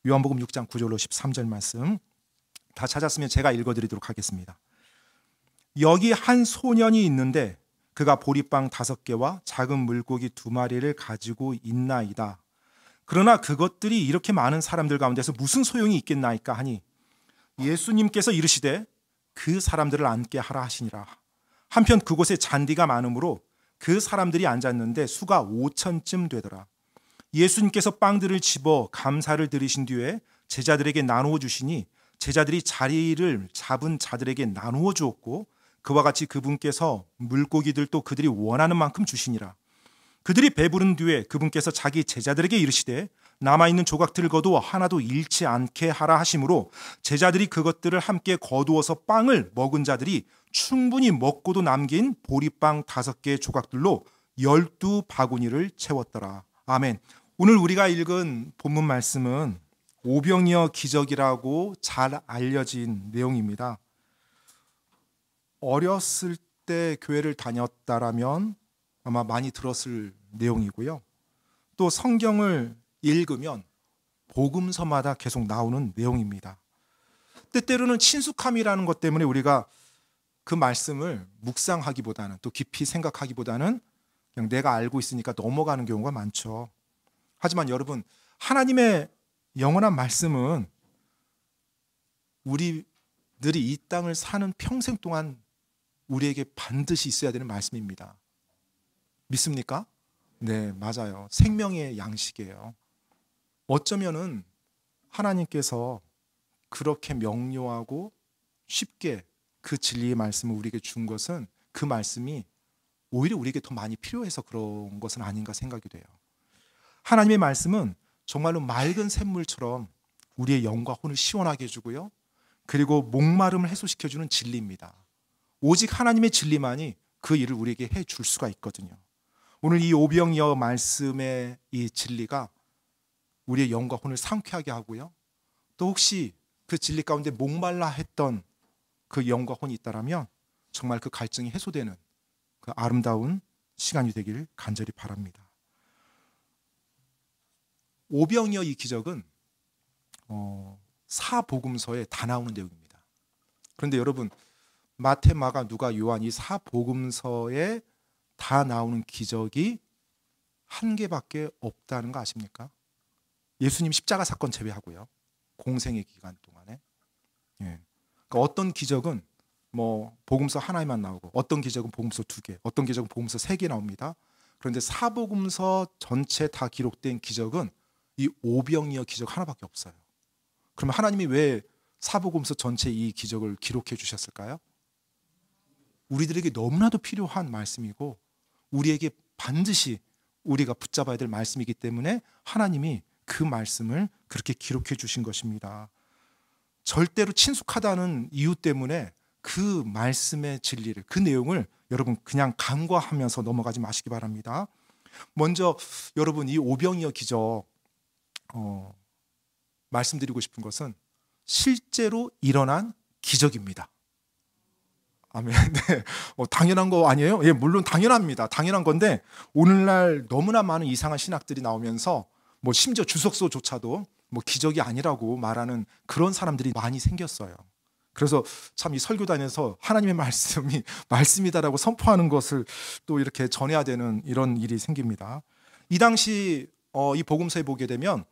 요한복음 6장 9절로 13절 말씀 다 찾았으면 제가 읽어드리도록 하겠습니다. 여기 한 소년이 있는데 그가 보리빵 5개와 작은 물고기 2마리를 가지고 있나이다. 그러나 그것들이 이렇게 많은 사람들 가운데서 무슨 소용이 있겠나이까 하니 예수님께서 이르시되 그 사람들을 앉게 하라 하시니라. 한편 그곳에 잔디가 많으므로 그 사람들이 앉았는데 수가 5,000쯤 되더라. 예수님께서 빵들을 집어 감사를 드리신 뒤에 제자들에게 나누어 주시니 제자들이 자리를 잡은 자들에게 나누어 주었고 그와 같이 그분께서 물고기들도 그들이 원하는 만큼 주시니라. 그들이 배부른 뒤에 그분께서 자기 제자들에게 이르시되 남아있는 조각들을 거두어 하나도 잃지 않게 하라 하시므로 제자들이 그것들을 함께 거두어서 빵을 먹은 자들이 충분히 먹고도 남긴 보리빵 5개의 조각들로 12바구니를 채웠더라. 아멘. 오늘 우리가 읽은 본문 말씀은 오병이어 기적이라고 잘 알려진 내용입니다. 어렸을 때 교회를 다녔다라면 아마 많이 들었을 내용이고요. 또 성경을 읽으면 복음서마다 계속 나오는 내용입니다. 때때로는 친숙함이라는 것 때문에 우리가 그 말씀을 묵상하기보다는 또 깊이 생각하기보다는 그냥 내가 알고 있으니까 넘어가는 경우가 많죠. 하지만 여러분, 하나님의 영원한 말씀은 우리들이 이 땅을 사는 평생 동안 우리에게 반드시 있어야 되는 말씀입니다. 믿습니까? 네, 맞아요. 생명의 양식이에요. 어쩌면은 하나님께서 그렇게 명료하고 쉽게 그 진리의 말씀을 우리에게 준 것은 그 말씀이 오히려 우리에게 더 많이 필요해서 그런 것은 아닌가 생각이 돼요. 하나님의 말씀은 정말로 맑은 샘물처럼 우리의 영과 혼을 시원하게 해주고요. 그리고 목마름을 해소시켜주는 진리입니다. 오직 하나님의 진리만이 그 일을 우리에게 해줄 수가 있거든요. 오늘 이 오병이어 말씀의 이 진리가 우리의 영과 혼을 상쾌하게 하고요. 또 혹시 그 진리 가운데 목말라 했던 그 영과 혼이 있다라면 정말 그 갈증이 해소되는 그 아름다운 시간이 되길 간절히 바랍니다. 오병이어 이 기적은 사복음서에 다 나오는 내용입니다. 그런데 여러분, 마태, 마가, 누가, 요한 이 사복음서에 다 나오는 기적이 한 개밖에 없다는 거 아십니까? 예수님 십자가 사건 제외하고요. 공생의 기간 동안에. 예. 그러니까 어떤 기적은 뭐 복음서 하나에만 나오고 어떤 기적은 복음서 2개, 어떤 기적은 복음서 3개 나옵니다. 그런데 사복음서 전체 다 기록된 기적은 이 오병이어 기적 하나밖에 없어요. 그러면 하나님이 왜 사복음서 전체 이 기적을 기록해 주셨을까요? 우리들에게 너무나도 필요한 말씀이고 우리에게 반드시 우리가 붙잡아야 될 말씀이기 때문에 하나님이 그 말씀을 그렇게 기록해 주신 것입니다. 절대로 친숙하다는 이유 때문에 그 말씀의 진리를, 그 내용을 여러분 그냥 간과하면서 넘어가지 마시기 바랍니다. 먼저 여러분, 이 오병이어 기적 말씀드리고 싶은 것은 실제로 일어난 기적입니다. 아멘. 네. 당연한 거 아니에요? 예, 물론 당연합니다. 당연한 건데 오늘날 너무나 많은 이상한 신학들이 나오면서 뭐 심지어 주석서조차도 뭐 기적이 아니라고 말하는 그런 사람들이 많이 생겼어요. 그래서 참 이 설교 다니면서 하나님의 말씀이 말씀이다라고 선포하는 것을 또 이렇게 전해야 되는 이런 일이 생깁니다. 이 당시 이 복음서에 보게 되면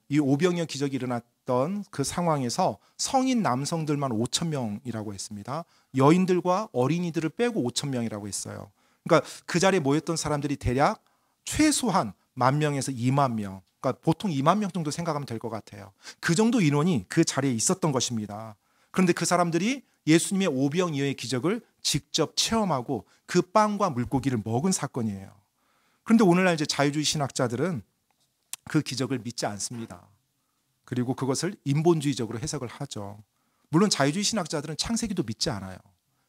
이 오병이어 기적이 일어났던 그 상황에서 성인 남성들만 5,000명이라고 했습니다. 여인들과 어린이들을 빼고 5,000명이라고 했어요. 그러니까 그 자리에 모였던 사람들이 대략 최소한 10,000명에서 20,000명, 그러니까 보통 20,000명 정도 생각하면 될 것 같아요. 그 정도 인원이 그 자리에 있었던 것입니다. 그런데 그 사람들이 예수님의 오병이어의 기적을 직접 체험하고 그 빵과 물고기를 먹은 사건이에요. 그런데 오늘날 이제 자유주의 신학자들은 그 기적을 믿지 않습니다. 그리고 그것을 인본주의적으로 해석을 하죠. 물론 자유주의 신학자들은 창세기도 믿지 않아요.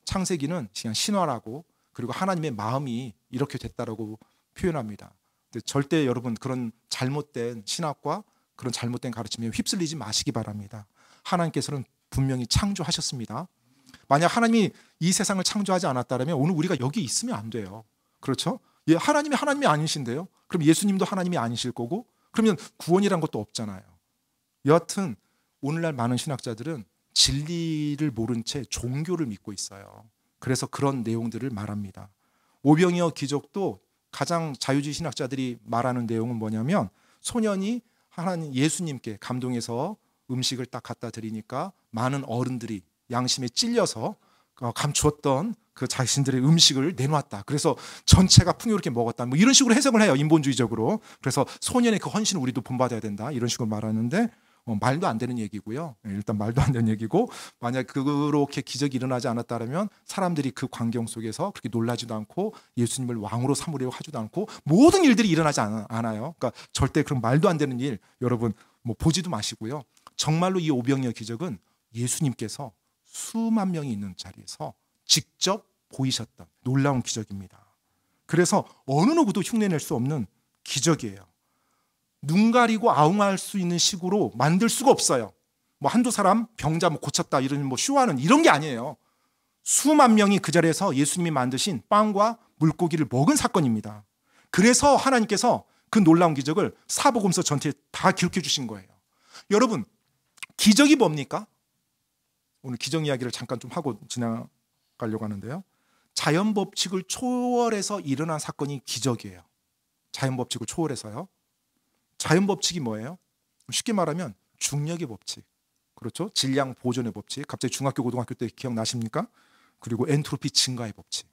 창세기는 그냥 신화라고, 그리고 하나님의 마음이 이렇게 됐다라고 표현합니다. 근데 절대 여러분 그런 잘못된 신학과 그런 잘못된 가르침에 휩쓸리지 마시기 바랍니다. 하나님께서는 분명히 창조하셨습니다. 만약 하나님이 이 세상을 창조하지 않았다면 오늘 우리가 여기 있으면 안 돼요. 그렇죠? 예, 하나님이 아니신데요. 그럼 예수님도 하나님이 아니실 거고, 그러면 구원이란 것도 없잖아요. 여하튼 오늘날 많은 신학자들은 진리를 모른 채 종교를 믿고 있어요. 그래서 그런 내용들을 말합니다. 오병이어 기적도 가장 자유주의 신학자들이 말하는 내용은 뭐냐면 소년이 하나님 예수님께 감동해서 음식을 딱 갖다 드리니까 많은 어른들이 양심에 찔려서 감추었던 그 자신들의 음식을 내놓았다. 그래서 전체가 풍요롭게 먹었다. 뭐 이런 식으로 해석을 해요. 인본주의적으로. 그래서 소년의 그 헌신을 우리도 본받아야 된다. 이런 식으로 말하는데 말도 안 되는 얘기고요. 일단 말도 안 되는 얘기고 만약 그렇게 기적이 일어나지 않았다면 사람들이 그 광경 속에서 그렇게 놀라지도 않고 예수님을 왕으로 삼으려고 하지도 않고 모든 일들이 일어나지 않아요. 그러니까 절대 그런 말도 안 되는 일 여러분 뭐 보지도 마시고요. 정말로 이 오병이어 기적은 예수님께서 수만 명이 있는 자리에서 직접 보이셨던 놀라운 기적입니다. 그래서 어느 누구도 흉내낼 수 없는 기적이에요. 눈 가리고 아웅할 수 있는 식으로 만들 수가 없어요. 뭐 한두 사람 병자 뭐 고쳤다 이런 뭐 쇼하는 이런 게 아니에요. 수만 명이 그 자리에서 예수님이 만드신 빵과 물고기를 먹은 사건입니다. 그래서 하나님께서 그 놀라운 기적을 사복음서 전체에 다 기록해 주신 거예요. 여러분, 기적이 뭡니까? 오늘 기적 이야기를 잠깐 좀 하고 지나가려고 하는데요. 자연 법칙을 초월해서 일어난 사건이 기적이에요. 자연 법칙을 초월해서요. 자연 법칙이 뭐예요? 쉽게 말하면 중력의 법칙. 그렇죠? 질량 보존의 법칙. 갑자기 중학교 고등학교 때 기억나십니까? 그리고 엔트로피 증가의 법칙.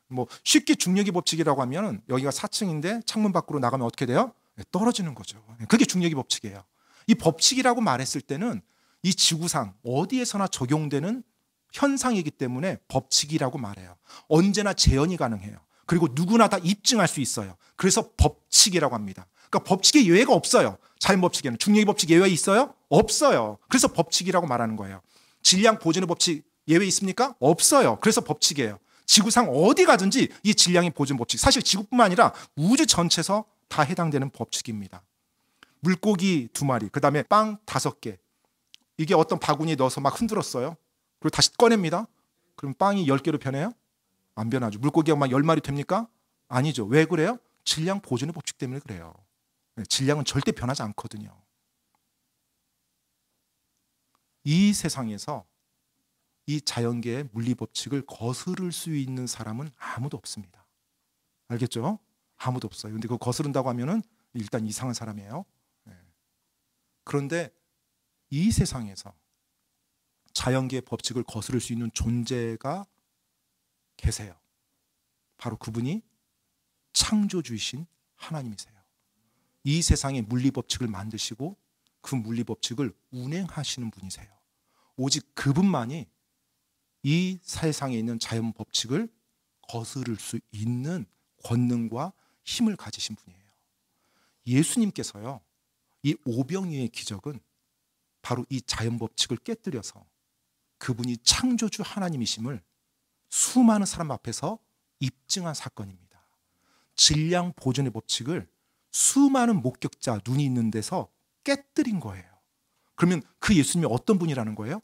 뭐 쉽게 중력의 법칙이라고 하면은 여기가 4층인데 창문 밖으로 나가면 어떻게 돼요? 떨어지는 거죠. 그게 중력의 법칙이에요. 이 법칙이라고 말했을 때는 이 지구상 어디에서나 적용되는 현상이기 때문에 법칙이라고 말해요. 언제나 재현이 가능해요. 그리고 누구나 다 입증할 수 있어요. 그래서 법칙이라고 합니다. 그러니까 법칙에 예외가 없어요. 자연 법칙에는 중력의 법칙 예외 있어요? 없어요. 그래서 법칙이라고 말하는 거예요. 질량 보존의 법칙 예외 있습니까? 없어요. 그래서 법칙이에요. 지구상 어디 가든지 이 질량의 보존 법칙, 사실 지구뿐만 아니라 우주 전체에서 다 해당되는 법칙입니다. 물고기 2마리, 그 다음에 빵 5개. 이게 어떤 바구니에 넣어서 막 흔들었어요. 그리고 다시 꺼냅니다. 그럼 빵이 10개로 변해요? 안 변하죠. 물고기가 막 10마리 됩니까? 아니죠. 왜 그래요? 질량 보존의 법칙 때문에 그래요. 질량은 절대 변하지 않거든요. 이 세상에서 이 자연계의 물리 법칙을 거스를 수 있는 사람은 아무도 없습니다. 알겠죠? 아무도 없어요. 근데 그거 거스른다고 하면은 일단 이상한 사람이에요. 그런데 이 세상에서 자연계의 법칙을 거스를 수 있는 존재가 계세요. 바로 그분이 창조주이신 하나님이세요. 이 세상의 물리법칙을 만드시고 그 물리법칙을 운행하시는 분이세요. 오직 그분만이 이 세상에 있는 자연법칙을 거스를 수 있는 권능과 힘을 가지신 분이에요. 예수님께서요, 이 오병이어의 기적은 바로 이 자연법칙을 깨뜨려서 그분이 창조주 하나님이심을 수많은 사람 앞에서 입증한 사건입니다. 질량 보존의 법칙을 수많은 목격자, 눈이 있는 데서 깨뜨린 거예요. 그러면 그 예수님이 어떤 분이라는 거예요?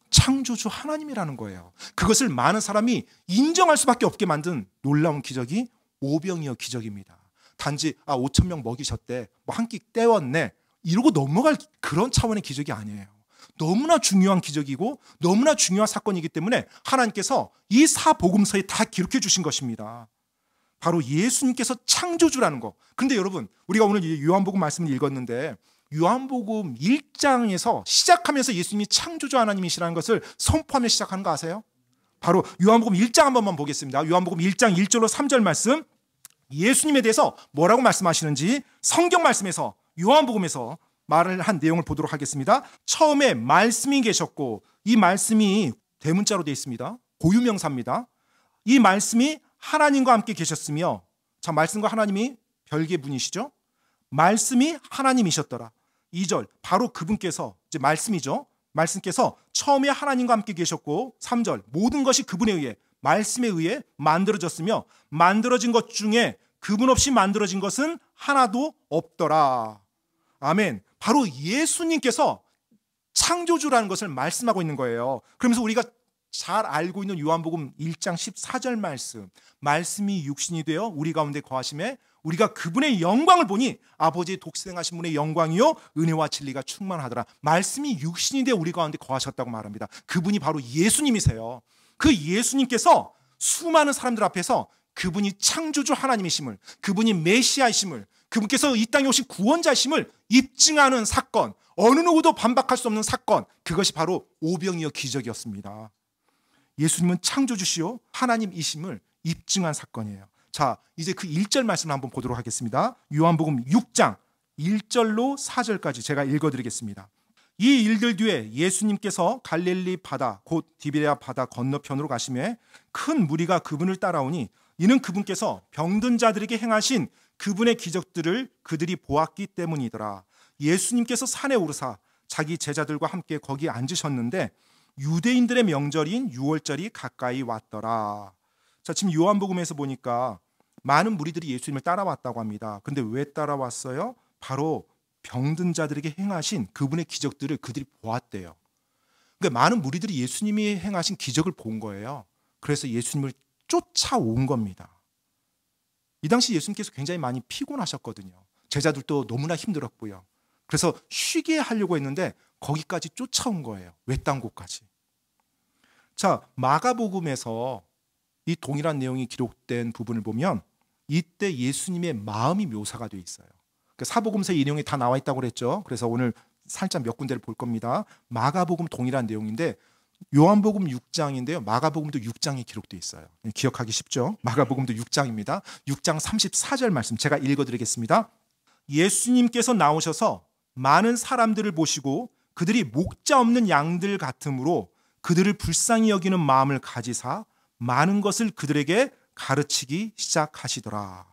창조주 하나님이라는 거예요. 그것을 많은 사람이 인정할 수밖에 없게 만든 놀라운 기적이 오병이어 기적입니다. 단지 5천 명 먹이셨대, 뭐 한 끼 때웠네, 이러고 넘어갈 그런 차원의 기적이 아니에요. 너무나 중요한 기적이고 너무나 중요한 사건이기 때문에 하나님께서 이 사복음서에 다 기록해 주신 것입니다. 바로 예수님께서 창조주라는 거. 그런데 여러분, 우리가 오늘 요한복음 말씀을 읽었는데 요한복음 1장에서 시작하면서 예수님이 창조주 하나님이시라는 것을 선포하며 시작하는 거 아세요? 바로 요한복음 1장 한 번만 보겠습니다. 요한복음 1장 1절로 3절 말씀, 예수님에 대해서 뭐라고 말씀하시는지 성경 말씀에서, 요한복음에서 말을 한 내용을 보도록 하겠습니다. 처음에 말씀이 계셨고, 이 말씀이 대문자로 되어 있습니다. 고유명사입니다. 이 말씀이 하나님과 함께 계셨으며, 자, 말씀과 하나님이 별개 분이시죠. 말씀이 하나님이셨더라. 2절, 바로 그분께서, 이제 말씀이죠. 말씀께서 처음에 하나님과 함께 계셨고, 3절, 모든 것이 그분에 의해, 말씀에 의해 만들어졌으며 만들어진 것 중에 그분 없이 만들어진 것은 하나도 없더라. 아멘. 바로 예수님께서 창조주라는 것을 말씀하고 있는 거예요. 그러면서 우리가 잘 알고 있는 요한복음 1장 14절 말씀, 말씀이 육신이 되어 우리 가운데 거하심에 우리가 그분의 영광을 보니 아버지의 독생하신 분의 영광이요 은혜와 진리가 충만하더라. 말씀이 육신이 되어 우리 가운데 거하셨다고 말합니다. 그분이 바로 예수님이세요. 그 예수님께서 수많은 사람들 앞에서 그분이 창조주 하나님이심을, 그분이 메시아이심을, 그분께서 이 땅에 오신 구원자이심을 입증하는 사건, 어느 누구도 반박할 수 없는 사건, 그것이 바로 오병이어 기적이었습니다. 예수님은 창조주시요 하나님이심을 입증한 사건이에요. 자, 이제 그 1절 말씀을 한번 보도록 하겠습니다. 요한복음 6장 1절로 4절까지 제가 읽어드리겠습니다. 이 일들 뒤에 예수님께서 갈릴리 바다 곧 디베랴 바다 건너편으로 가시매 큰 무리가 그분을 따라오니 이는 그분께서 병든 자들에게 행하신 그분의 기적들을 그들이 보았기 때문이더라. 예수님께서 산에 오르사 자기 제자들과 함께 거기 앉으셨는데 유대인들의 명절인 유월절이 가까이 왔더라. 자, 지금 요한복음에서 보니까 많은 무리들이 예수님을 따라왔다고 합니다. 근데 왜 따라왔어요? 바로 병든 자들에게 행하신 그분의 기적들을 그들이 보았대요. 그러니까 많은 무리들이 예수님이 행하신 기적을 본 거예요. 그래서 예수님을 쫓아온 겁니다. 이 당시 예수님께서 굉장히 많이 피곤하셨거든요. 제자들도 너무나 힘들었고요. 그래서 쉬게 하려고 했는데 거기까지 쫓아온 거예요. 외딴 곳까지. 자, 마가복음에서 이 동일한 내용이 기록된 부분을 보면 이때 예수님의 마음이 묘사가 되어 있어요. 사복음서에 이 내용이 다 나와 있다고 그랬죠. 그래서 오늘 살짝 몇 군데를 볼 겁니다. 마가복음 동일한 내용인데 요한복음 6장인데요. 마가복음도 6장에 기록되어 있어요. 기억하기 쉽죠? 마가복음도 6장입니다. 6장 34절 말씀 제가 읽어드리겠습니다. 예수님께서 나오셔서 많은 사람들을 보시고 그들이 목자 없는 양들 같으므로 그들을 불쌍히 여기는 마음을 가지사 많은 것을 그들에게 가르치기 시작하시더라.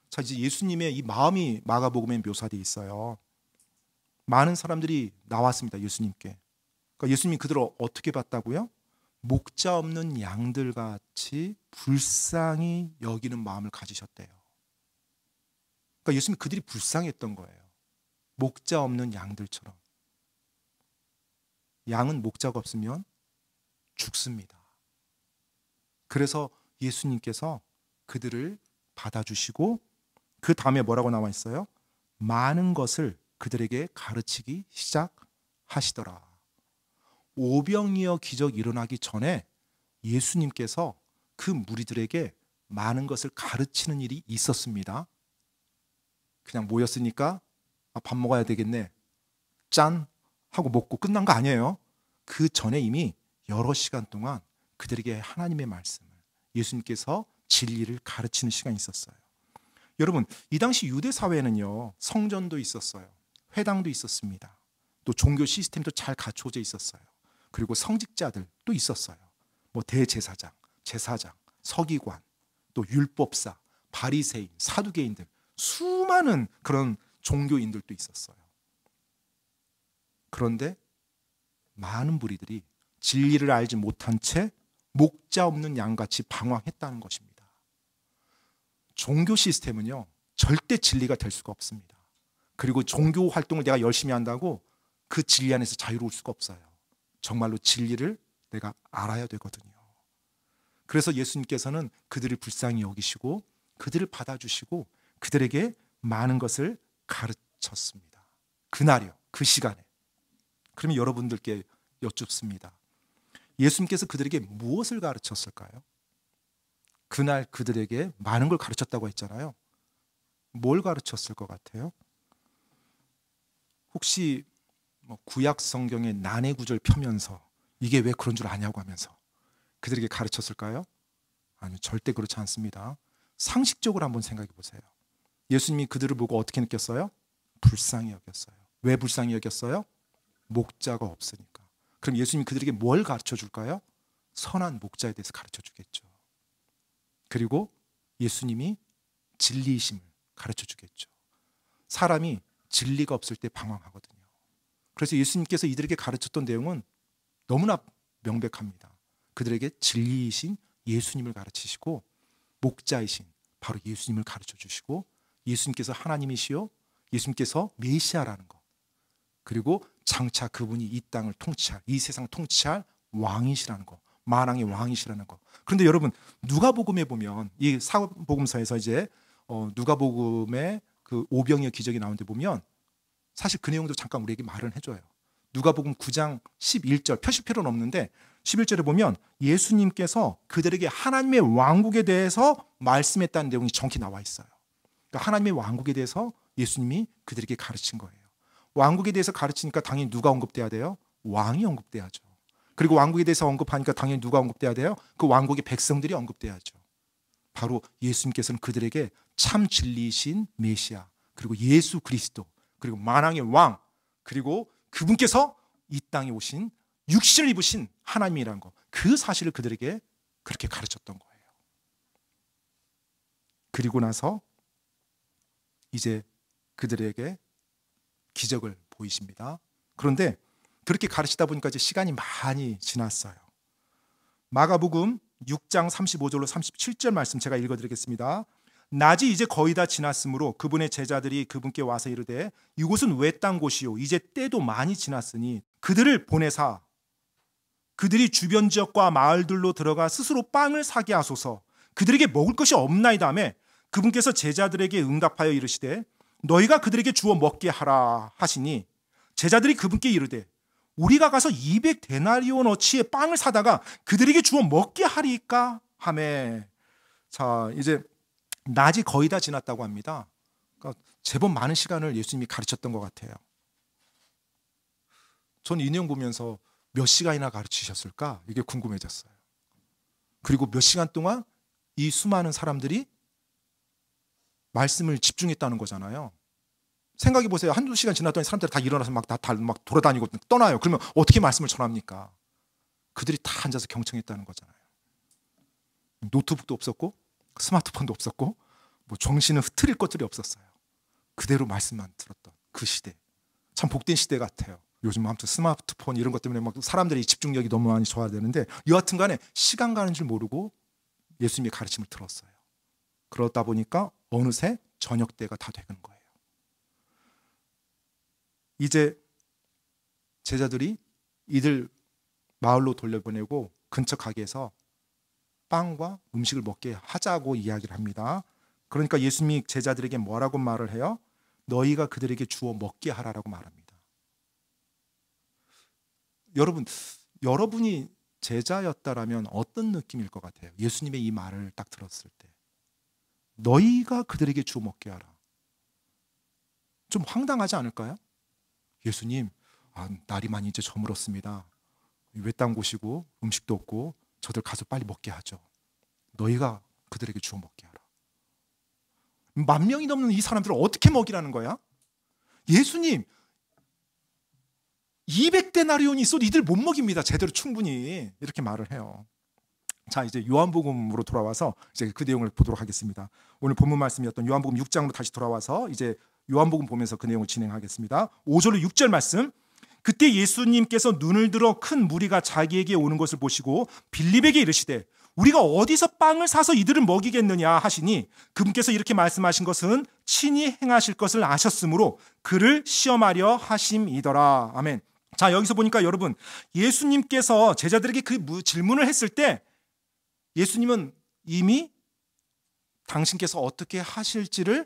자, 이제 예수님의 이 마음이 마가복음에 묘사되어 있어요. 많은 사람들이 나왔습니다. 예수님께. 그러니까 예수님이 그들을 어떻게 봤다고요? 목자 없는 양들 같이 불쌍히 여기는 마음을 가지셨대요. 그러니까 예수님이 그들이 불쌍했던 거예요. 목자 없는 양들처럼. 양은 목자가 없으면 죽습니다. 그래서 예수님께서 그들을 받아주시고 그 다음에 뭐라고 나와 있어요? 많은 것을 그들에게 가르치기 시작하시더라. 오병이어 기적 일어나기 전에 예수님께서 그 무리들에게 많은 것을 가르치는 일이 있었습니다. 그냥 모였으니까 밥 먹어야 되겠네. 짠! 하고 먹고 끝난 거 아니에요. 그 전에 이미 여러 시간 동안 그들에게 하나님의 말씀을 예수님께서 진리를 가르치는 시간이 있었어요. 여러분, 이 당시 유대 사회에는요, 성전도 있었어요. 회당도 있었습니다. 또 종교 시스템도 잘 갖춰져 있었어요. 그리고 성직자들도 있었어요. 뭐 대제사장, 제사장, 서기관, 또 율법사, 바리새인, 사두개인들 수많은 그런 종교인들도 있었어요. 그런데 많은 무리들이 진리를 알지 못한 채 목자 없는 양같이 방황했다는 것입니다. 종교 시스템은요, 절대 진리가 될 수가 없습니다. 그리고 종교 활동을 내가 열심히 한다고 그 진리 안에서 자유로울 수가 없어요. 정말로 진리를 내가 알아야 되거든요. 그래서 예수님께서는 그들을 불쌍히 여기시고 그들을 받아주시고 그들에게 많은 것을 가르쳤습니다. 그날이요, 그 시간에. 그러면 여러분들께 여쭙습니다. 예수님께서 그들에게 무엇을 가르쳤을까요? 그날 그들에게 많은 걸 가르쳤다고 했잖아요. 뭘 가르쳤을 것 같아요? 혹시 구약 성경의 난해 구절 펴면서 이게 왜 그런 줄 아냐고 하면서 그들에게 가르쳤을까요? 아니요, 절대 그렇지 않습니다. 상식적으로 한번 생각해 보세요. 예수님이 그들을 보고 어떻게 느꼈어요? 불쌍히 여겼어요. 왜 불쌍히 여겼어요? 목자가 없으니까. 그럼 예수님이 그들에게 뭘 가르쳐 줄까요? 선한 목자에 대해서 가르쳐 주겠죠. 그리고 예수님이 진리이심을 가르쳐 주겠죠. 사람이 진리가 없을 때 방황하거든요. 그래서 예수님께서 이들에게 가르쳤던 내용은 너무나 명백합니다. 그들에게 진리이신 예수님을 가르치시고 목자이신 바로 예수님을 가르쳐 주시고 예수님께서 하나님이시요 예수님께서 메시아라는 것, 그리고 장차 그분이 이 땅을 통치할, 이 세상 통치할 왕이시라는 것, 만왕의 왕이시라는 것. 그런데 여러분, 누가복음에 보면 이 사복음서에서 이제 누가복음의 그 오병이어 기적이 나오는데 보면 사실 그 내용도 잠깐 우리에게 말을 해줘요. 누가복음 9장 11절, 펴실 필요는 없는데 11절에 보면 예수님께서 그들에게 하나님의 왕국에 대해서 말씀했다는 내용이 정확히 나와 있어요. 그러니까 하나님의 왕국에 대해서 예수님이 그들에게 가르친 거예요. 왕국에 대해서 가르치니까 당연히 누가 언급돼야 돼요? 왕이 언급돼야죠. 그리고 왕국에 대해서 언급하니까 당연히 누가 언급돼야 돼요? 그 왕국의 백성들이 언급돼야죠. 바로 예수님께서는 그들에게 참 진리이신 메시아, 그리고 예수 그리스도, 그리고 만왕의 왕, 그리고 그분께서 이 땅에 오신 육신을 입으신 하나님이라는 것, 그 사실을 그들에게 그렇게 가르쳤던 거예요. 그리고 나서 이제 그들에게 기적을 보이십니다. 그런데 그렇게 가르치다 보니까 이제 시간이 많이 지났어요. 마가복음 6장 35절로 37절 말씀 제가 읽어드리겠습니다. 낮이 이제 거의 다 지났으므로 그분의 제자들이 그분께 와서 이르되 이곳은 외딴 곳이요 이제 때도 많이 지났으니 그들을 보내사 그들이 주변 지역과 마을들로 들어가 스스로 빵을 사게 하소서. 그들에게 먹을 것이 없나이다 하매 그분께서 제자들에게 응답하여 이르시되 너희가 그들에게 주어 먹게 하라 하시니 제자들이 그분께 이르되 우리가 가서 200데나리온어치의 빵을 사다가 그들에게 주어 먹게 하리까 하매. 자, 이제 낮이 거의 다 지났다고 합니다. 그러니까 제법 많은 시간을 예수님이 가르쳤던 것 같아요. 전 이 내용 보면서 몇 시간이나 가르치셨을까? 이게 궁금해졌어요. 그리고 몇 시간 동안 이 수많은 사람들이 말씀을 집중했다는 거잖아요. 생각해 보세요. 한두 시간 지났더니 사람들이 다 일어나서 막 돌아다니고 떠나요. 그러면 어떻게 말씀을 전합니까? 그들이 다 앉아서 경청했다는 거잖아요. 노트북도 없었고 스마트폰도 없었고 뭐 정신을 흐트릴 것들이 없었어요. 그대로 말씀만 들었던 그 시대. 참 복된 시대 같아요. 요즘 아무튼 스마트폰 이런 것 때문에 막 사람들이 집중력이 너무 많이 저하되는데 여하튼 간에 시간 가는 줄 모르고 예수님의 가르침을 들었어요. 그러다 보니까 어느새 저녁 때가 다 되는 거예요. 이제 제자들이 이들 마을로 돌려보내고 근처 가게에서 빵과 음식을 먹게 하자고 이야기를 합니다. 그러니까 예수님이 제자들에게 뭐라고 말을 해요? 너희가 그들에게 주어 먹게 하라라고 말합니다. 여러분이 제자였다라면 어떤 느낌일 것 같아요? 예수님의 이 말을 딱 들었을 때 너희가 그들에게 주어 먹게 하라. 좀 황당하지 않을까요? 예수님, 날이 많이 이제 저물었습니다. 외딴 곳이고 음식도 없고 저들 가서 빨리 먹게 하죠. 너희가 그들에게 주어 먹게 하라. 10,000명이 넘는 이 사람들을 어떻게 먹이라는 거야? 예수님, 200데나리온이 있어도 이들 못 먹입니다. 제대로 충분히. 이렇게 말을 해요. 자, 이제 요한복음으로 돌아와서 이제 그 내용을 보도록 하겠습니다. 오늘 본문 말씀이었던 요한복음 6장으로 다시 돌아와서 이제 요한복음 보면서 그 내용을 진행하겠습니다. 5절로 6절 말씀. 그때 예수님께서 눈을 들어 큰 무리가 자기에게 오는 것을 보시고 빌립에게 이르시되 우리가 어디서 빵을 사서 이들을 먹이겠느냐 하시니 그분께서 이렇게 말씀하신 것은 친히 행하실 것을 아셨으므로 그를 시험하려 하심이더라. 아멘. 자, 여기서 보니까 여러분, 예수님께서 제자들에게 그 질문을 했을 때 예수님은 이미 당신께서 어떻게 하실지를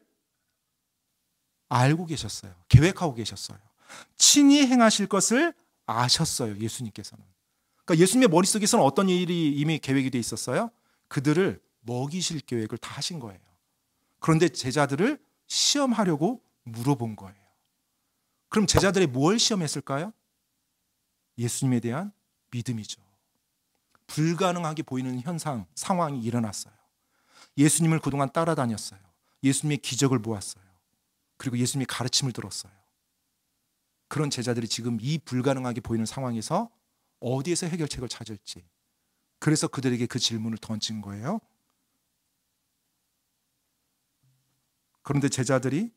알고 계셨어요. 계획하고 계셨어요. 친히 행하실 것을 아셨어요. 예수님께서는. 그러니까 예수님의 머릿속에서는 어떤 일이 이미 계획이 돼 있었어요? 그들을 먹이실 계획을 다 하신 거예요. 그런데 제자들을 시험하려고 물어본 거예요. 그럼 제자들이 뭘 시험했을까요? 예수님에 대한 믿음이죠. 불가능하게 보이는 현상, 상황이 일어났어요. 예수님을 그동안 따라다녔어요. 예수님의 기적을 보았어요. 그리고 예수님의 가르침을 들었어요. 그런 제자들이 지금 이 불가능하게 보이는 상황에서 어디에서 해결책을 찾을지, 그래서 그들에게 그 질문을 던진 거예요. 그런데 제자들이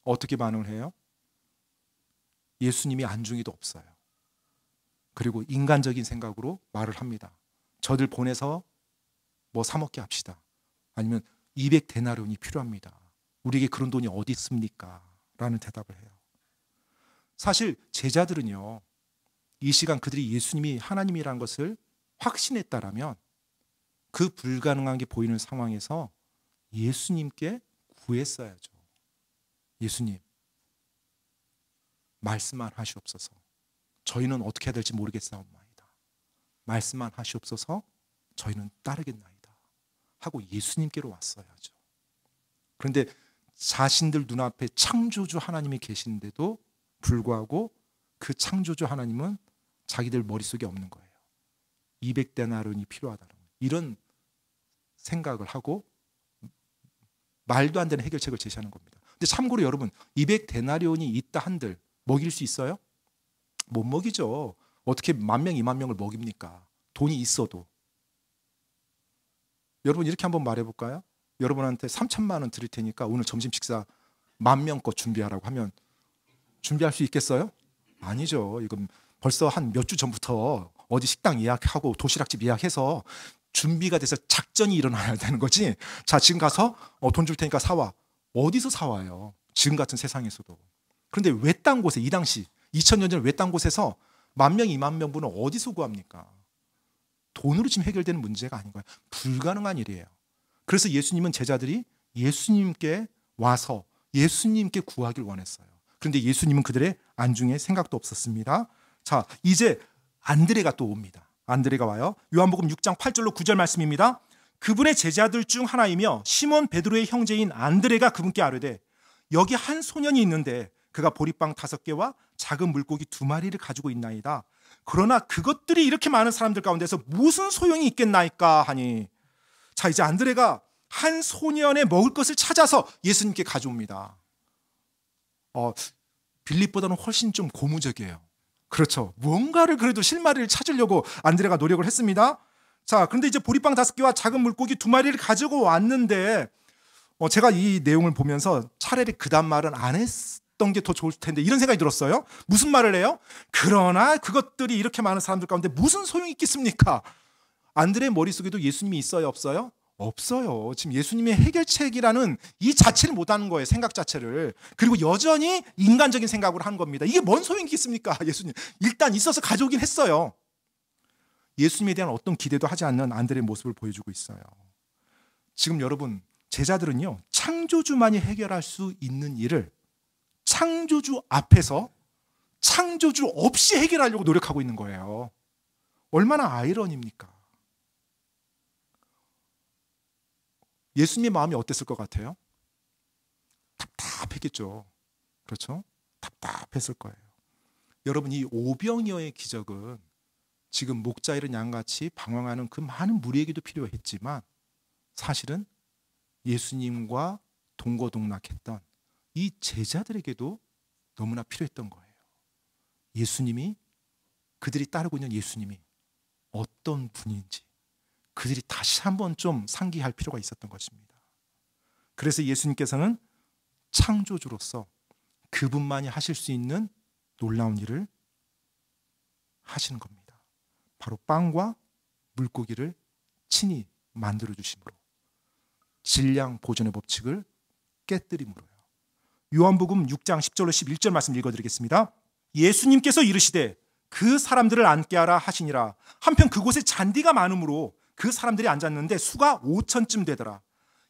어떻게 반응을 해요? 예수님이 안중에도 없어요. 그리고 인간적인 생각으로 말을 합니다. 저들 보내서 뭐 사 먹게 합시다. 아니면 200데나리온이 필요합니다. 우리에게 그런 돈이 어디 있습니까? 라는 대답을 해요. 사실 제자들은요, 이 시간 그들이 예수님이 하나님이라는 것을 확신했다라면 그 불가능하게 보이는 상황에서 예수님께 구했어야죠. 예수님, 말씀만 하시옵소서. 저희는 어떻게 해야 될지 모르겠사옵나이다. 말씀만 하시옵소서. 저희는 따르겠나이다 하고 예수님께로 왔어야죠. 그런데 자신들 눈앞에 창조주 하나님이 계시는데도 불구하고 그 창조주 하나님은 자기들 머릿속에 없는 거예요. 200데나리온이 필요하다는 이런 생각을 하고 말도 안 되는 해결책을 제시하는 겁니다. 근데 참고로 여러분, 200데나리온이 있다 한들 먹일 수 있어요? 못 먹이죠. 어떻게 10,000명, 20,000명을 먹입니까? 돈이 있어도. 여러분 이렇게 한번 말해볼까요? 여러분한테 3,000만 원 드릴 테니까 오늘 점심 식사 10,000명 거 준비하라고 하면 준비할 수 있겠어요? 아니죠. 이건 벌써 한 몇 주 전부터 어디 식당 예약하고 도시락집 예약해서 준비가 돼서 작전이 일어나야 되는 거지. 자, 지금 가서 돈 줄 테니까 사와. 어디서 사와요? 지금 같은 세상에서도. 그런데 외딴 곳에, 이 당시 2000년 전에 외딴 곳에서 10,000명, 20,000명분은 어디서 구합니까? 돈으로 지금 해결되는 문제가 아닌 거예요. 불가능한 일이에요. 그래서 예수님은 제자들이 예수님께 와서 예수님께 구하길 원했어요. 그런데 예수님은 그들의 안중에 생각도 없었습니다. 자, 이제 안드레가 또 옵니다. 안드레가 와요. 요한복음 6장 8절로 9절 말씀입니다. 그분의 제자들 중 하나이며 시몬 베드로의 형제인 안드레가 그분께 아뢰되 여기 한 소년이 있는데 그가 보리빵 5개와 작은 물고기 2마리를 가지고 있나이다. 그러나 그것들이 이렇게 많은 사람들 가운데서 무슨 소용이 있겠나이까 하니. 자, 이제 안드레가 한 소년의 먹을 것을 찾아서 예수님께 가져옵니다. 빌립보다는 훨씬 좀 고무적이에요. 그렇죠. 무언가를 그래도 실마리를 찾으려고 안드레가 노력을 했습니다. 자, 그런데 이제 보리빵 5개와 작은 물고기 2마리를 가지고 왔는데 제가 이 내용을 보면서 차라리 그다음 말은 안 했던 게 더 좋을 텐데 이런 생각이 들었어요. 무슨 말을 해요? 그러나 그것들이 이렇게 많은 사람들 가운데 무슨 소용이 있겠습니까? 안드레의 머릿속에도 예수님이 있어요, 없어요? 없어요. 지금 예수님의 해결책이라는 이 자체를 못하는 거예요. 생각 자체를. 그리고 여전히 인간적인 생각으로 한 겁니다. 이게 뭔 소용이 있겠습니까? 예수님 일단 있어서 가져오긴 했어요. 예수님에 대한 어떤 기대도 하지 않는 안드레의 모습을 보여주고 있어요. 지금 여러분, 제자들은요, 창조주만이 해결할 수 있는 일을 창조주 앞에서 창조주 없이 해결하려고 노력하고 있는 거예요. 얼마나 아이러니입니까? 예수님의 마음이 어땠을 것 같아요? 답답했겠죠. 그렇죠? 답답했을 거예요. 여러분, 이 오병이어의 기적은 지금 목자 잃은 양같이 방황하는 그 많은 무리에게도 필요했지만 사실은 예수님과 동거동락했던 이 제자들에게도 너무나 필요했던 거예요. 예수님이, 그들이 따르고 있는 예수님이 어떤 분인지 그들이 다시 한번 좀 상기할 필요가 있었던 것입니다. 그래서 예수님께서는 창조주로서 그분만이 하실 수 있는 놀라운 일을 하시는 겁니다. 바로 빵과 물고기를 친히 만들어 주심으로, 질량 보존의 법칙을 깨뜨림으로요. 요한복음 6장 10절로 11절 말씀 읽어드리겠습니다. 예수님께서 이르시되 그 사람들을 앉게 하라 하시니라. 한편 그곳에 잔디가 많으므로 그 사람들이 앉았는데 수가 5,000쯤 되더라.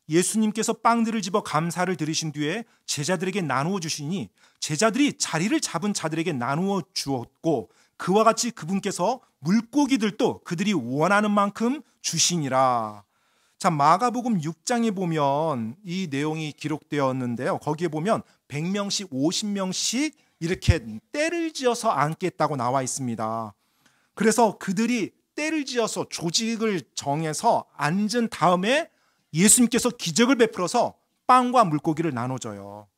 예수님께서 빵들을 집어 감사를 드리신 뒤에 제자들에게 나누어 주시니 제자들이 자리를 잡은 자들에게 나누어 주었고 그와 같이 그분께서 물고기들도 그들이 원하는 만큼 주시니라. 자, 마가복음 6장에 보면 이 내용이 기록되었는데요. 거기에 보면 100명씩 50명씩 이렇게 때를 지어서 앉겠다고 나와 있습니다. 그래서 그들이 때를 지어서 조직을 정해서 앉은 다음에 예수님께서 기적을 베풀어서 빵과 물고기를 나눠줘요.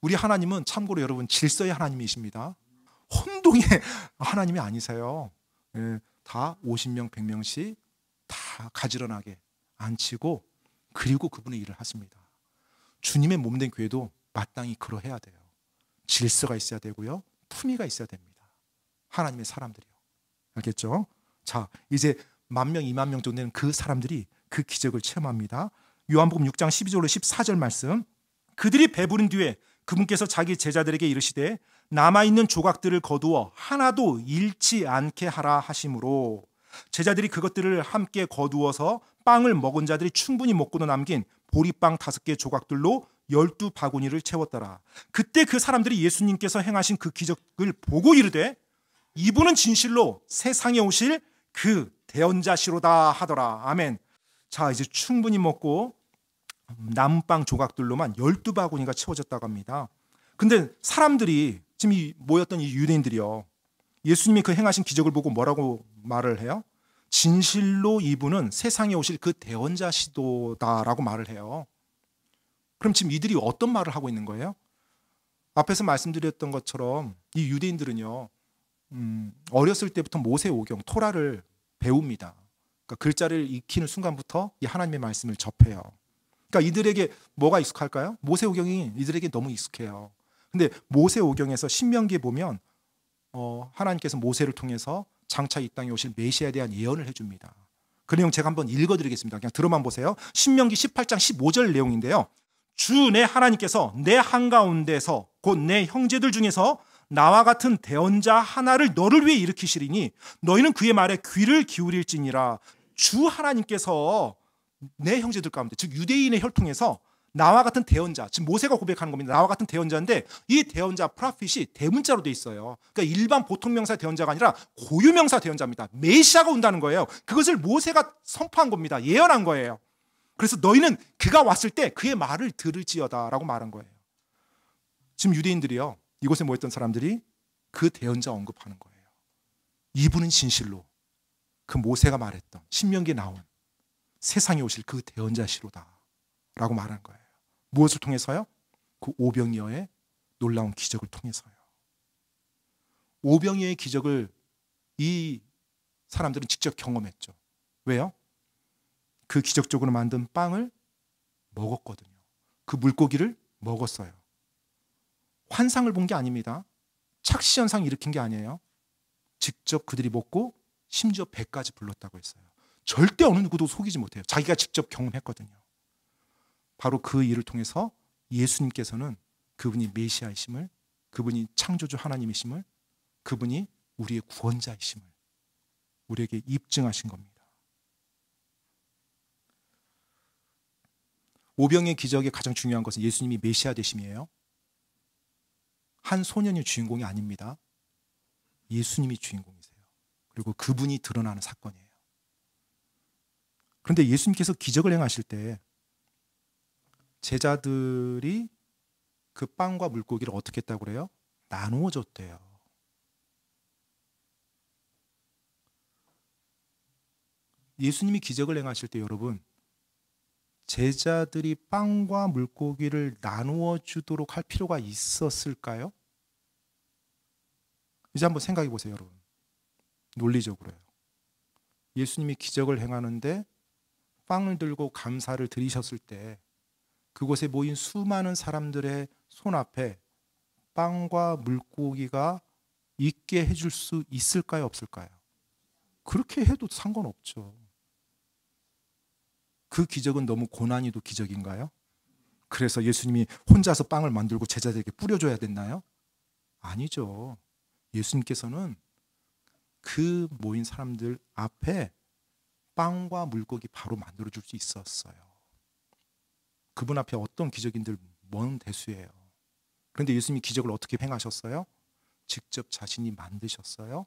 우리 하나님은 참고로 여러분 질서의 하나님이십니다. 혼동의 하나님이 아니세요. 다 50명, 100명씩 다 가지런하게 앉히고 그리고 그분의 일을 하십니다. 주님의 몸된 교회도 마땅히 그러해야 돼요. 질서가 있어야 되고요. 품위가 있어야 됩니다. 하나님의 사람들이요. 알겠죠? 자, 이제 10,000명, 20,000명 정도 되는 그 사람들이 그 기적을 체험합니다. 요한복음 6장 12절로 14절 말씀. 그들이 배부른 뒤에 그분께서 자기 제자들에게 이르시되 남아있는 조각들을 거두어 하나도 잃지 않게 하라 하심으로 제자들이 그것들을 함께 거두어서 빵을 먹은 자들이 충분히 먹고도 남긴 보리빵 5개 조각들로 12바구니를 채웠더라. 그때 그 사람들이 예수님께서 행하신 그 기적을 보고 이르되 이분은 진실로 세상에 오실 그 대언자시로다 하더라. 아멘. 자, 이제 충분히 먹고 남은 빵 조각들로만 12바구니가 채워졌다고 합니다. 근데 사람들이 지금 모였던 이 유대인들이요, 예수님이 그 행하신 기적을 보고 뭐라고 말을 해요? 진실로 이분은 세상에 오실 그 대언자시도다라고 말을 해요. 그럼 지금 이들이 어떤 말을 하고 있는 거예요? 앞에서 말씀드렸던 것처럼 이 유대인들은요, 어렸을 때부터 모세오경 토라를 배웁니다. 그러니까 글자를 익히는 순간부터 이 하나님의 말씀을 접해요. 그러니까 이들에게 뭐가 익숙할까요? 모세오경이 이들에게 너무 익숙해요. 근데 모세오경에서 신명기에 보면 하나님께서 모세를 통해서 장차 이 땅에 오실 메시아에 대한 예언을 해줍니다. 그 내용 제가 한번 읽어드리겠습니다. 그냥 들어만 보세요. 신명기 18장 15절 내용인데요. 주 내 하나님께서 내 한가운데서 곧 내 형제들 중에서 나와 같은 대언자 하나를 너를 위해 일으키시리니 너희는 그의 말에 귀를 기울일지니라. 주 하나님께서 내 형제들 가운데, 즉 유대인의 혈통에서 나와 같은 대언자, 지금 모세가 고백하는 겁니다. 나와 같은 대언자인데 이 대언자 프라핏이 대문자로 돼 있어요. 그러니까 일반 보통 명사 대언자가 아니라 고유명사 대언자입니다. 메시아가 온다는 거예요. 그것을 모세가 선포한 겁니다. 예언한 거예요. 그래서 너희는 그가 왔을 때 그의 말을 들을지어다라고 말한 거예요. 지금 유대인들이요, 이곳에 모였던 사람들이 그 대언자 언급하는 거예요. 이분은 진실로 그 모세가 말했던 신명기에 나온 세상에 오실 그 대언자시로다 라고 말한 거예요. 무엇을 통해서요? 그 오병이어의 놀라운 기적을 통해서요. 오병이어의 기적을 이 사람들은 직접 경험했죠. 왜요? 그 기적적으로 만든 빵을 먹었거든요. 그 물고기를 먹었어요. 환상을 본 게 아닙니다. 착시현상 일으킨 게 아니에요. 직접 그들이 먹고 심지어 배까지 불렀다고 했어요. 절대 어느 누구도 속이지 못해요. 자기가 직접 경험했거든요. 바로 그 일을 통해서 예수님께서는 그분이 메시아이심을, 그분이 창조주 하나님이심을, 그분이 우리의 구원자이심을 우리에게 입증하신 겁니다. 오병의 기적의 가장 중요한 것은 예수님이 메시아 되심이에요. 한 소년이 주인공이 아닙니다. 예수님이 주인공이세요. 그리고 그분이 드러나는 사건이에요. 그런데 예수님께서 기적을 행하실 때 제자들이 그 빵과 물고기를 어떻게 했다고 그래요? 나누어 줬대요. 예수님이 기적을 행하실 때 여러분, 제자들이 빵과 물고기를 나누어 주도록 할 필요가 있었을까요? 이제 한번 생각해 보세요, 여러분. 논리적으로요. 예수님이 기적을 행하는데 빵을 들고 감사를 드리셨을 때 그곳에 모인 수많은 사람들의 손 앞에 빵과 물고기가 있게 해줄 수 있을까요, 없을까요? 그렇게 해도 상관없죠. 그 기적은 너무 고난이도 기적인가요? 그래서 예수님이 혼자서 빵을 만들고 제자들에게 뿌려줘야 됐나요? 아니죠. 예수님께서는 그 모인 사람들 앞에 빵과 물고기 바로 만들어줄 수 있었어요. 그분 앞에 어떤 기적인들 먼 대수예요. 그런데 예수님이 기적을 어떻게 행하셨어요? 직접 자신이 만드셨어요.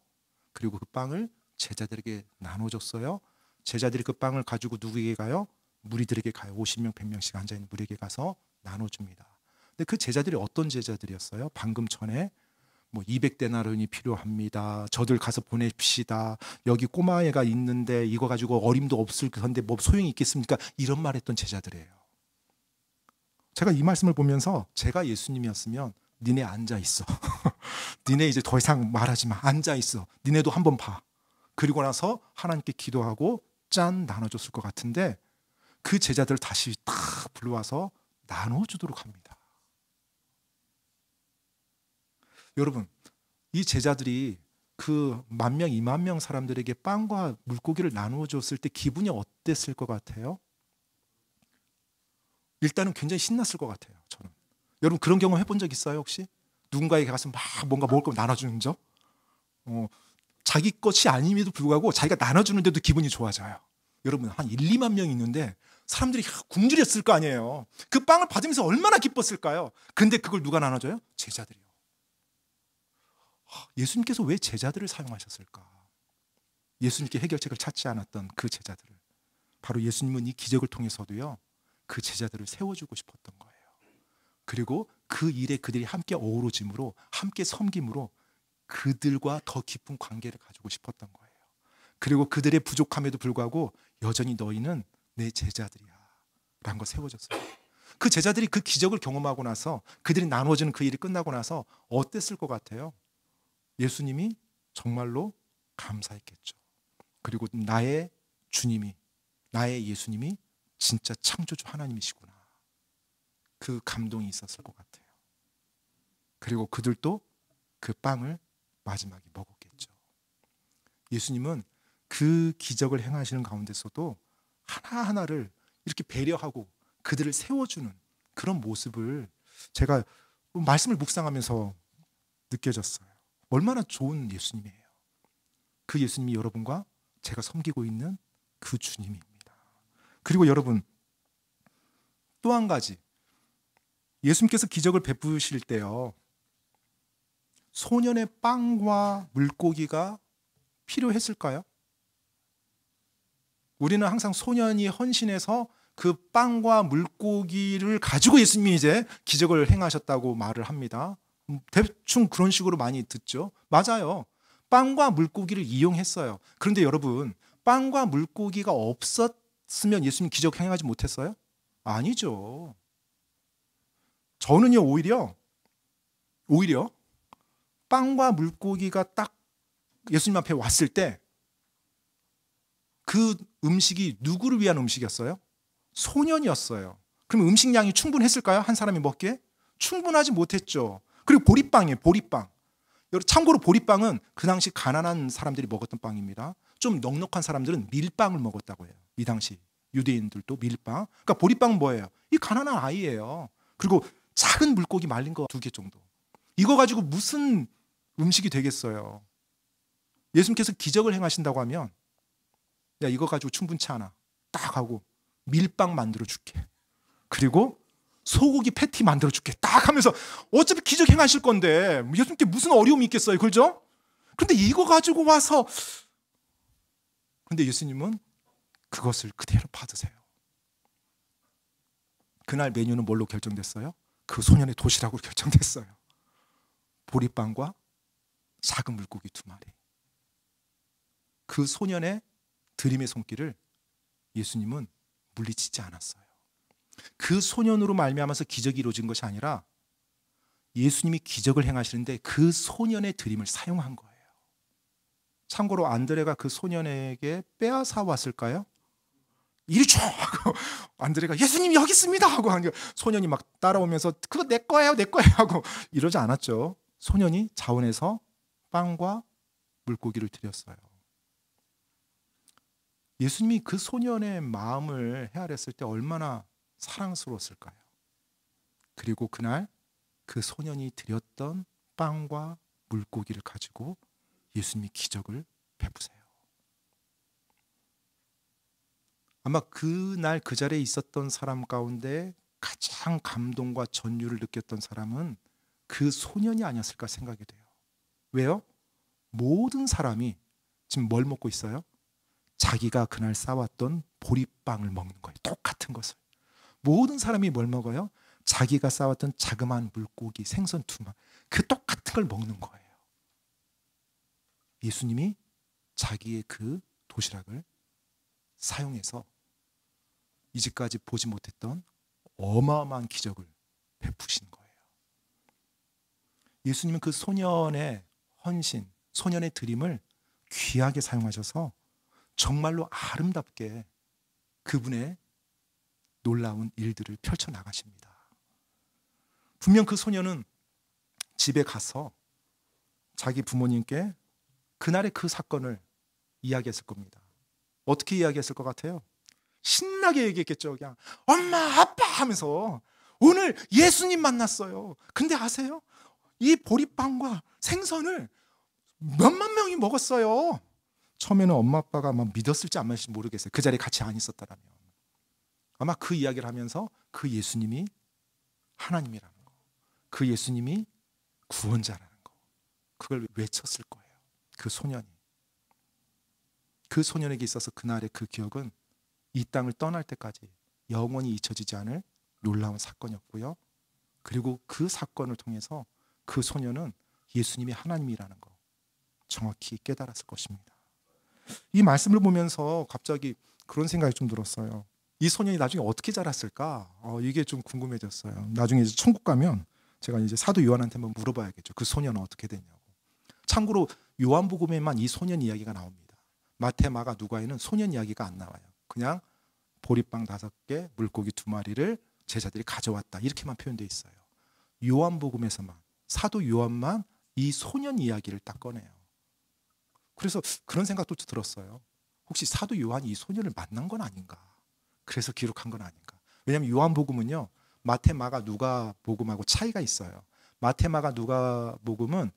그리고 그 빵을 제자들에게 나눠줬어요. 제자들이 그 빵을 가지고 누구에게 가요? 무리들에게 가요. 50명, 100명씩 앉아있는 무리에게 가서 나눠줍니다. 근데 그 제자들이 어떤 제자들이었어요? 방금 전에 200데나리온이 필요합니다. 저들 가서 보냅시다. 여기 꼬마애가 있는데 이거 가지고 어림도 없을 건데 뭐 소용이 있겠습니까? 이런 말 했던 제자들이에요. 제가 이 말씀을 보면서 제가 예수님이었으면 니네 앉아있어. 니네 이제 더 이상 말하지 마. 앉아있어. 니네도 한번 봐. 그리고 나서 하나님께 기도하고 짠 나눠줬을 것 같은데 그 제자들을 다시 딱 불러와서 나눠주도록 합니다. 여러분, 이 제자들이 그 10,000명, 20,000명 사람들에게 빵과 물고기를 나누어 줬을 때 기분이 어땠을 것 같아요? 일단은 굉장히 신났을 것 같아요. 저는. 여러분 그런 경험 해본 적 있어요 혹시? 누군가에게 가서 막 뭔가 먹을 거 나눠주는 적? 자기 것이 아님에도 불구하고 자기가 나눠주는데도 기분이 좋아져요. 여러분 한 1, 2만 명이 있는데 사람들이 굶주렸을 거 아니에요. 그 빵을 받으면서 얼마나 기뻤을까요? 근데 그걸 누가 나눠줘요? 제자들이요. 예수님께서 왜 제자들을 사용하셨을까? 예수님께 해결책을 찾지 않았던 그 제자들을, 바로 예수님은 이 기적을 통해서도요 그 제자들을 세워주고 싶었던 거예요. 그리고 그 일에 그들이 함께 어우러짐으로, 함께 섬김으로 그들과 더 깊은 관계를 가지고 싶었던 거예요. 그리고 그들의 부족함에도 불구하고 여전히 너희는 내 제자들이야 라는 걸 세워줬어요. 그 제자들이 그 기적을 경험하고 나서, 그들이 나눠주는 그 일이 끝나고 나서 어땠을 것 같아요? 예수님이 정말로 감사했겠죠. 그리고 나의 주님이, 나의 예수님이 진짜 창조주 하나님이시구나, 그 감동이 있었을 것 같아요. 그리고 그들도 그 빵을 마지막에 먹었겠죠. 예수님은 그 기적을 행하시는 가운데서도 하나하나를 이렇게 배려하고 그들을 세워주는 그런 모습을 제가 말씀을 묵상하면서 느껴졌어요. 얼마나 좋은 예수님이에요. 그 예수님이 여러분과 제가 섬기고 있는 그 주님입니다. 그리고 여러분, 또 한 가지, 예수님께서 기적을 베푸실 때요, 소년의 빵과 물고기가 필요했을까요? 우리는 항상 소년이 헌신해서 그 빵과 물고기를 가지고 예수님이 이제 기적을 행하셨다고 말을 합니다. 대충 그런 식으로 많이 듣죠. 맞아요. 빵과 물고기를 이용했어요. 그런데 여러분, 빵과 물고기가 없었으면 예수님 기적 행하지 못했어요? 아니죠. 저는요, 오히려 빵과 물고기가 딱 예수님 앞에 왔을 때 그 음식이 누구를 위한 음식이었어요? 소년이었어요. 그럼 음식량이 충분했을까요? 한 사람이 먹기에? 충분하지 못했죠. 그리고 보리빵이에요. 보리빵. 참고로 보리빵은 그 당시 가난한 사람들이 먹었던 빵입니다. 좀 넉넉한 사람들은 밀빵을 먹었다고 해요. 이 당시 유대인들도 밀빵. 그러니까 보리빵은 뭐예요? 이 가난한 아이예요. 그리고 작은 물고기 말린 거 2개 정도. 이거 가지고 무슨 음식이 되겠어요? 예수님께서 기적을 행하신다고 하면, 야, 이거 가지고 충분치 않아, 딱 하고 밀빵 만들어 줄게, 그리고 소고기 패티 만들어 줄게, 딱 하면서, 어차피 기적 행하실 건데 예수님께 무슨 어려움이 있겠어요, 그렇죠? 그런데 이거 가지고 와서, 근데 예수님은 그것을 그대로 받으세요. 그날 메뉴는 뭘로 결정됐어요? 그 소년의 도시락으로 결정됐어요. 보리빵과 작은 물고기 2마리. 그 소년의 드림의 손길을 예수님은 물리치지 않았어요. 그 소년으로 말미암아서 기적이 이루어진 것이 아니라 예수님이 기적을 행하시는데 그 소년의 드림을 사용한 거예요. 참고로 안드레가 그 소년에게 빼앗아 왔을까요? 이리 줘! 하고 안드레가 예수님 여기 있습니다! 하고 하니까 소년이 막 따라오면서 그거 내 거예요, 내 거예요! 하고 이러지 않았죠. 소년이 자원해서 빵과 물고기를 드렸어요. 예수님이 그 소년의 마음을 헤아렸을 때 얼마나 사랑스러웠을까요? 그리고 그날 그 소년이 드렸던 빵과 물고기를 가지고 예수님이 기적을 베푸세요. 아마 그날 그 자리에 있었던 사람 가운데 가장 감동과 전율을 느꼈던 사람은 그 소년이 아니었을까 생각이 돼요. 왜요? 모든 사람이 지금 뭘 먹고 있어요? 자기가 그날 싸왔던 보리빵을 먹는 거예요. 똑같은 것을. 모든 사람이 뭘 먹어요? 자기가 싸왔던 자그마한 물고기, 생선 2마리, 그 똑같은 걸 먹는 거예요. 예수님이 자기의 그 도시락을 사용해서 이제까지 보지 못했던 어마어마한 기적을 베푸신 거예요. 예수님은 그 소년의 헌신, 소년의 드림을 귀하게 사용하셔서 정말로 아름답게 그분의 놀라운 일들을 펼쳐나가십니다. 분명 그 소년은 집에 가서 자기 부모님께 그날의 그 사건을 이야기했을 겁니다. 어떻게 이야기했을 것 같아요? 신나게 얘기했겠죠. 그냥 엄마, 아빠 하면서 오늘 예수님 만났어요. 근데 아세요? 이 보리빵과 생선을 몇만 명이 먹었어요. 처음에는 엄마 아빠가 막 믿었을지 안 믿었을지 모르겠어요. 그 자리에 같이 안 있었다라면. 아마 그 이야기를 하면서 그 예수님이 하나님이라는 거, 그 예수님이 구원자라는 거, 그걸 외쳤을 거예요. 그 소년이. 그 소년에게 있어서 그날의 그 기억은 이 땅을 떠날 때까지 영원히 잊혀지지 않을 놀라운 사건이었고요. 그리고 그 사건을 통해서 그 소년은 예수님이 하나님이라는 거 정확히 깨달았을 것입니다. 이 말씀을 보면서 갑자기 그런 생각이 좀 들었어요. 이 소년이 나중에 어떻게 자랐을까? 이게 좀 궁금해졌어요. 나중에 이제 천국 가면 제가 이제 사도 요한한테 한번 물어봐야겠죠. 그 소년은 어떻게 됐냐고. 참고로 요한복음에만 이 소년 이야기가 나옵니다. 마태, 마가, 누가에는 소년 이야기가 안 나와요. 그냥 보리빵 5개, 물고기 2마리를 제자들이 가져왔다 이렇게만 표현되어 있어요. 요한복음에서만, 사도 요한만 이 소년 이야기를 딱 꺼내요. 그래서 그런 생각도 들었어요. 혹시 사도 요한이 이 소년을 만난 건 아닌가? 그래서 기록한 건 아닌가? 왜냐하면 요한복음은요, 마태, 마가, 누가복음하고 차이가 있어요. 마태, 마가, 누가복음은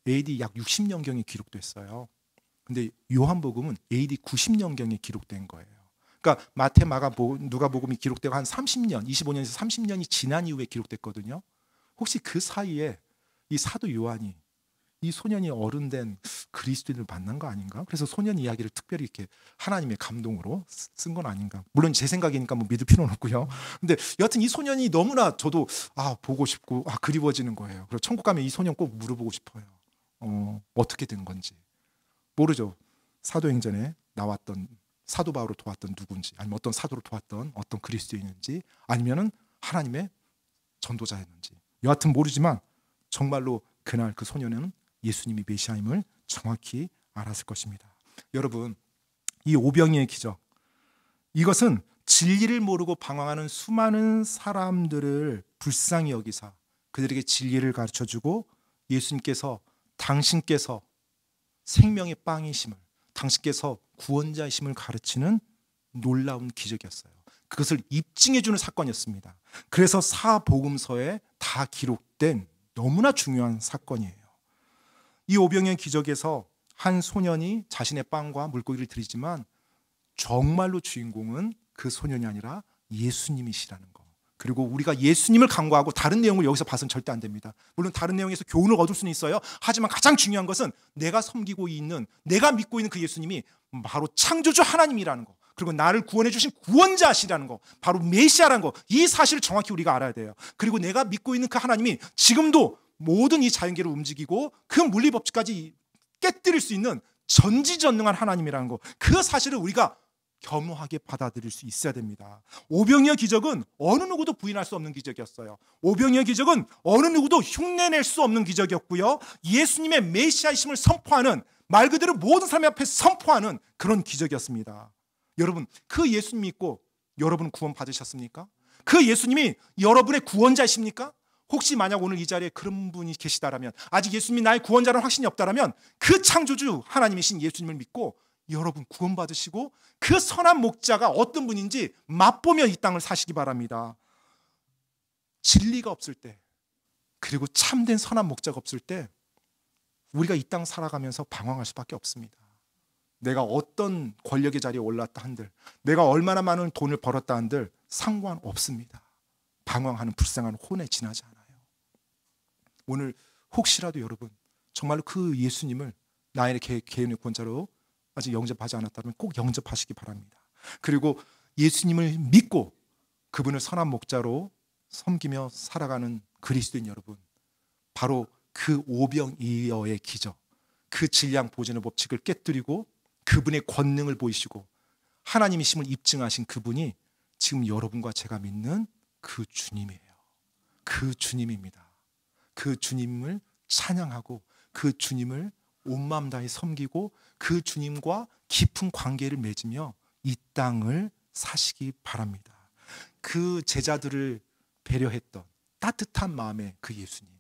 AD 약 60년경에 기록됐어요. 근데 요한복음은 AD 90년경에 기록된 거예요. 그러니까 마태, 마가, 누가복음이 기록되고 한 30년, 25년에서 30년이 지난 이후에 기록됐거든요. 혹시 그 사이에 이 사도 요한이 이 소년이 어른된 그리스도인을 만난 거 아닌가? 그래서 소년 이야기를 특별히 이렇게 하나님의 감동으로 쓴 건 아닌가? 물론 제 생각이니까 뭐 믿을 필요는 없고요. 근데 여하튼 이 소년이 너무나 저도 보고 싶고 그리워지는 거예요. 그래서 천국 가면 이 소년 꼭 물어보고 싶어요. 어떻게 된 건지. 모르죠. 사도행전에 나왔던 사도 바울을 도왔던 누군지, 아니면 어떤 사도를 도왔던 어떤 그리스도인인지, 아니면은 하나님의 전도자였는지. 여하튼 모르지만 정말로 그날 그 소년은 예수님이 메시아임을 정확히 알았을 것입니다. 여러분, 이 오병이의 기적, 이것은 진리를 모르고 방황하는 수많은 사람들을 불쌍히 여기사 그들에게 진리를 가르쳐주고 예수님께서 당신께서 생명의 빵이심을, 당신께서 구원자이심을 가르치는 놀라운 기적이었어요. 그것을 입증해주는 사건이었습니다. 그래서 사복음서에 다 기록된 너무나 중요한 사건이에요. 이 오병이의 기적에서 한 소년이 자신의 빵과 물고기를 드리지만 정말로 주인공은 그 소년이 아니라 예수님이시라는 거. 그리고 우리가 예수님을 간구하고 다른 내용을 여기서 봐서는 절대 안 됩니다. 물론 다른 내용에서 교훈을 얻을 수는 있어요. 하지만 가장 중요한 것은 내가 섬기고 있는, 내가 믿고 있는 그 예수님이 바로 창조주 하나님이라는 거, 그리고 나를 구원해 주신 구원자시라는 거, 바로 메시아라는 거, 이 사실을 정확히 우리가 알아야 돼요. 그리고 내가 믿고 있는 그 하나님이 지금도 모든 이 자연계를 움직이고 그 물리법칙까지 깨뜨릴 수 있는 전지전능한 하나님이라는 거, 그 사실을 우리가 겸허하게 받아들일 수 있어야 됩니다. 오병이어 기적은 어느 누구도 부인할 수 없는 기적이었어요. 오병이어 기적은 어느 누구도 흉내낼 수 없는 기적이었고요, 예수님의 메시아이심을 선포하는, 말 그대로 모든 사람 앞에 선포하는 그런 기적이었습니다. 여러분, 그 예수님 믿고 여러분 구원 받으셨습니까? 그 예수님이 여러분의 구원자이십니까? 혹시 만약 오늘 이 자리에 그런 분이 계시다라면, 아직 예수님이 나의 구원자라는 확신이 없다라면, 그 창조주 하나님이신 예수님을 믿고 여러분 구원받으시고 그 선한 목자가 어떤 분인지 맛보며 이 땅을 사시기 바랍니다. 진리가 없을 때, 그리고 참된 선한 목자가 없을 때 우리가 이 땅 살아가면서 방황할 수밖에 없습니다. 내가 어떤 권력의 자리에 올랐다 한들, 내가 얼마나 많은 돈을 벌었다 한들 상관없습니다. 방황하는 불쌍한 혼에 지나지 않아요. 오늘 혹시라도 여러분 정말로 그 예수님을 나의 개인의 구원자로 아직 영접하지 않았다면 꼭 영접하시기 바랍니다. 그리고 예수님을 믿고 그분을 선한 목자로 섬기며 살아가는 그리스도인 여러분, 바로 그 오병이어의 기적, 그 질량 보존의 법칙을 깨뜨리고 그분의 권능을 보이시고 하나님이심을 입증하신 그분이 지금 여러분과 제가 믿는 그 주님이에요. 그 주님입니다. 그 주님을 찬양하고 그 주님을 온 마음 다해 섬기고 그 주님과 깊은 관계를 맺으며 이 땅을 사시기 바랍니다. 그 제자들을 배려했던 따뜻한 마음의 그 예수님,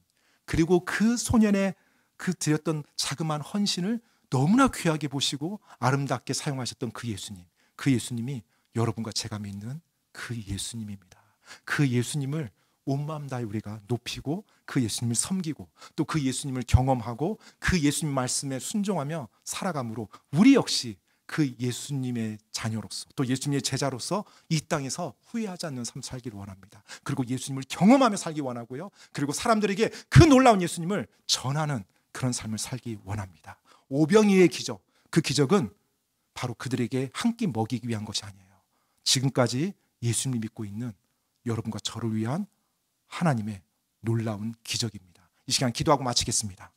그리고 그 소년의 그 드렸던 자그마한 헌신을 너무나 귀하게 보시고 아름답게 사용하셨던 그 예수님, 그 예수님이 여러분과 제가 믿는 그 예수님입니다. 그 예수님을 온 마음 다해 우리가 높이고 그 예수님을 섬기고 또 그 예수님을 경험하고 그 예수님 말씀에 순종하며 살아감으로 우리 역시 그 예수님의 자녀로서 또 예수님의 제자로서 이 땅에서 후회하지 않는 삶 살기를 원합니다. 그리고 예수님을 경험하며 살기 원하고요. 그리고 사람들에게 그 놀라운 예수님을 전하는 그런 삶을 살기 원합니다. 오병이의 기적, 그 기적은 바로 그들에게 한 끼 먹이기 위한 것이 아니에요. 지금까지 예수님을 믿고 있는 여러분과 저를 위한 하나님의 놀라운 기적입니다. 이 시간 기도하고 마치겠습니다.